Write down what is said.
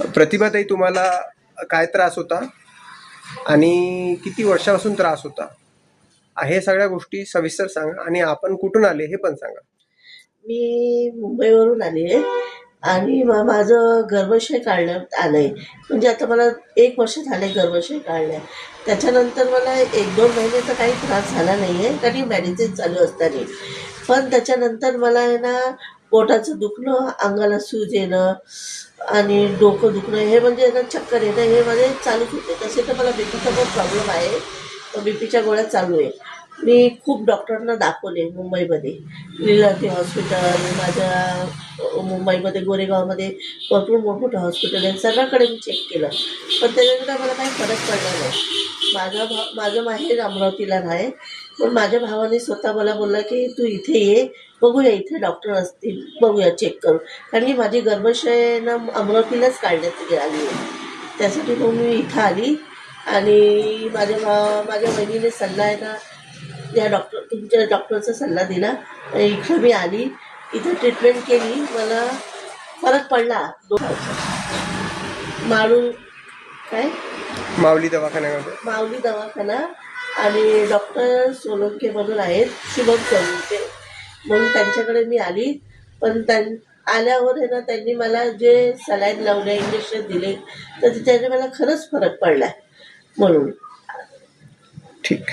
प्रतिभाताई, तुम्हाला काय त्रास होता आणि किती वर्षापासून त्रास होता हे सगळ्या गोष्टी सविस्तर सांगा आणि आपण कुठून आले हे पण सांगा. मी मुंबईवरून आली आहे आणि माझं गर्भाशय काढण्यात आलं आहे. म्हणजे आता मला 1 वर्ष झालं आहे गर्भाशय काढल्या. त्याच्यानंतर मला 1-2 महिने तर काही त्रास झाला नाही आहे, कारण मेडिसिन चालू असताना. पण त्याच्यानंतर मला आहे ना पोटाचं दुखणं, अंगाला सूज येणं आणि डोकं दुखणं, हे म्हणजे ना चक्कर येणं, हे माझे चालूच होते. तसे तर मला बीपीचा पण प्रॉब्लेम आहे, तर बीपीच्या गोळ्या चालू आहे. मी खूप डॉक्टरांना दाखवले मुंबईमध्ये, लीलावती हॉस्पिटल, माझ्या मुंबईमध्ये गोरेगावमध्ये भरपूर मोठमोठे हॉस्पिटल आहे, सगळ्याकडे मी चेक केलं, पण त्याच्यानंतर मला काही फरक पडला नाही. माझं माहेर अमरावतीला आहे, पण माझ्या भावाने स्वतः मला बोलला की तू इथे ये, बघूया इथे डॉक्टर असतील, बघूया चेक करू. कारण की माझी गर्भाशय ना अमरावतीलाच काढण्यात आली आहे. त्यासाठी मग मी इथं आली आणि माझ्या बहिणीने सल्ला आहे ना, तुमच्या डॉक्टरचा सल्ला दिला आणि इथं मी आली, इथं ट्रीटमेंट केली, मला फरक पडला. माळू काय माऊली दवाखान्यामध्ये. माऊली दवाखाना आणि डॉक्टर सोलंके म्हणून आहेत, शुभम सोलंके, म्हणून त्यांच्याकडे मी आली. पण आल्यावर आहे ना त्यांनी मला जे सलाईन लावले, इंजेक्शन दिले, तर त्याने मला खरंच फरक पडला म्हणून. ठीक.